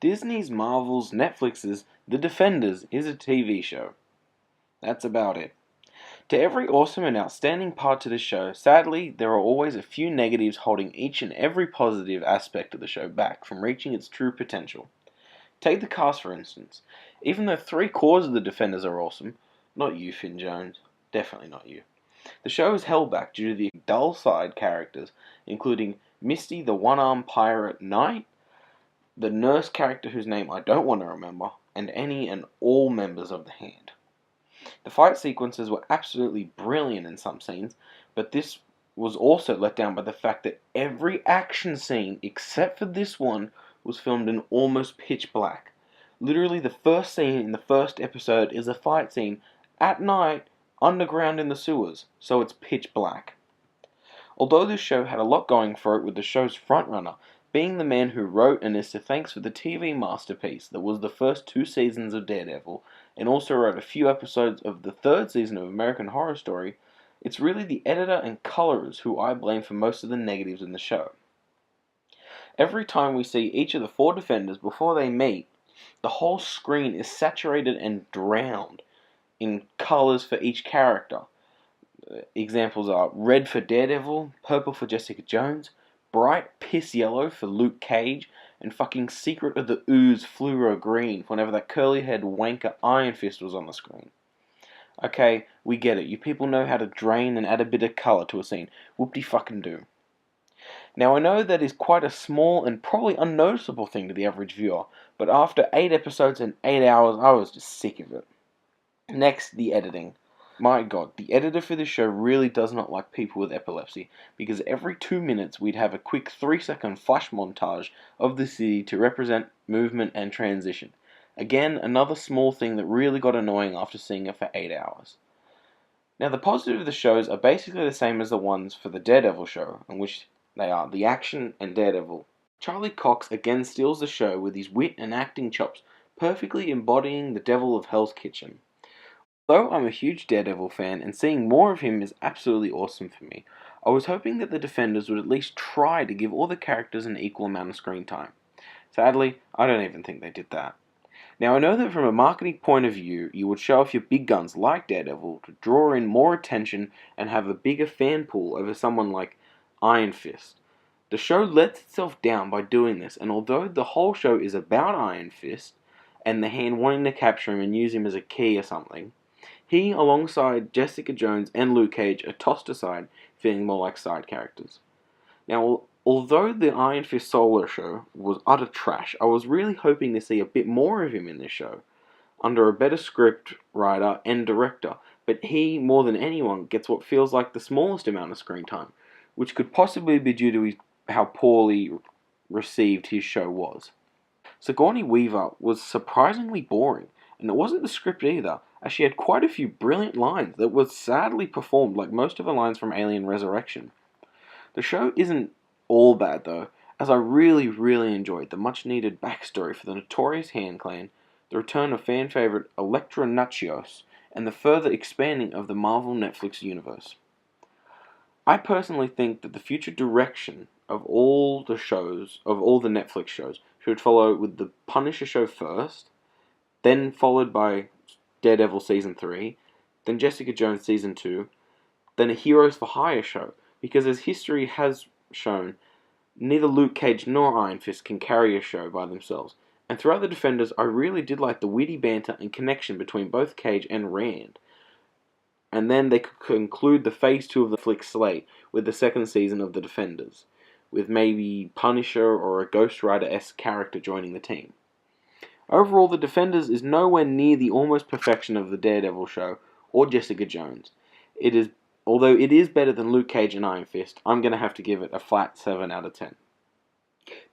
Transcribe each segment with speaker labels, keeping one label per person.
Speaker 1: Disney's, Marvel's, Netflix's The Defenders is a TV show. That's about it. To every awesome and outstanding part to the show, sadly, there are always a few negatives holding each and every positive aspect of the show back from reaching its true potential. Take the cast for instance. Even though three-quarters of the Defenders are awesome, not you, Finn Jones, definitely not you, the show is held back due to the dull side characters, including Misty the one-armed pirate knight, the nurse character whose name I don't want to remember, and any and all members of the Hand. The fight sequences were absolutely brilliant in some scenes, but this was also let down by the fact that every action scene, except for this one, was filmed in almost pitch black. Literally the first scene in the first episode is a fight scene at night, underground in the sewers, so it's pitch black. Although this show had a lot going for it with the show's frontrunner being the man who wrote and is to thanks for the TV masterpiece that was the first 2 seasons of Daredevil, and also wrote a few episodes of the 3rd season of American Horror Story, it's really the editor and colorers who I blame for most of the negatives in the show. Every time we see each of the 4 Defenders before they meet, the whole screen is saturated and drowned in colors for each character. Examples are red for Daredevil, purple for Jessica Jones, bright piss yellow for Luke Cage, and fucking Secret of the Ooze fluoro green whenever that curly-haired wanker Iron Fist was on the screen. Okay, we get it. You people know how to drain and add a bit of color to a scene. Whoop-de-fucking-do. Now I know that is quite a small and probably unnoticeable thing to the average viewer, but after 8 episodes and 8 hours, I was just sick of it. Next, the editing. My god, the editor for this show really does not like people with epilepsy, because every 2 minutes we'd have a quick 3-second flash montage of the city to represent movement and transition. Again, another small thing that really got annoying after seeing it for 8 hours. Now the positive of the shows are basically the same as the ones for the Daredevil show, in which they are the action and Daredevil. Charlie Cox again steals the show with his wit and acting chops, perfectly embodying the devil of Hell's Kitchen. Though I'm a huge Daredevil fan and seeing more of him is absolutely awesome for me, I was hoping that the Defenders would at least try to give all the characters an equal amount of screen time. Sadly, I don't even think they did that. Now I know that from a marketing point of view, you would show off your big guns like Daredevil to draw in more attention and have a bigger fan pool over someone like Iron Fist. The show lets itself down by doing this, and although the whole show is about Iron Fist and the Hand wanting to capture him and use him as a key or something, he, alongside Jessica Jones and Luke Cage, are tossed aside, feeling more like side characters. Now, although the Iron Fist solo show was utter trash, I was really hoping to see a bit more of him in this show, under a better script writer and director, but he, more than anyone, gets what feels like the smallest amount of screen time, which could possibly be due to how poorly received his show was. Sigourney Weaver was surprisingly boring, and it wasn't the script either, as she had quite a few brilliant lines that were sadly performed like most of her lines from Alien Resurrection. The show isn't all bad though, as I really enjoyed the much needed backstory for the notorious Hand Clan, the return of fan favourite Elektra Natchios, and the further expanding of the Marvel Netflix universe. I personally think that the future direction of all the Netflix shows, should follow with the Punisher show first, then followed by Daredevil Season 3, then Jessica Jones Season 2, then a Heroes for Hire show, because as history has shown, neither Luke Cage nor Iron Fist can carry a show by themselves, and throughout the Defenders I really did like the witty banter and connection between both Cage and Rand, and then they could conclude the Phase 2 of the Flick slate with the 2nd season of the Defenders, with maybe Punisher or a Ghost Rider-esque character joining the team. Overall, The Defenders is nowhere near the almost perfection of the Daredevil show or Jessica Jones. Although it is better than Luke Cage and Iron Fist, I'm going to have to give it a flat 7 out of 10.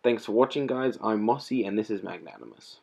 Speaker 1: Thanks for watching, guys. I'm Mossy, and this is Magnanimous.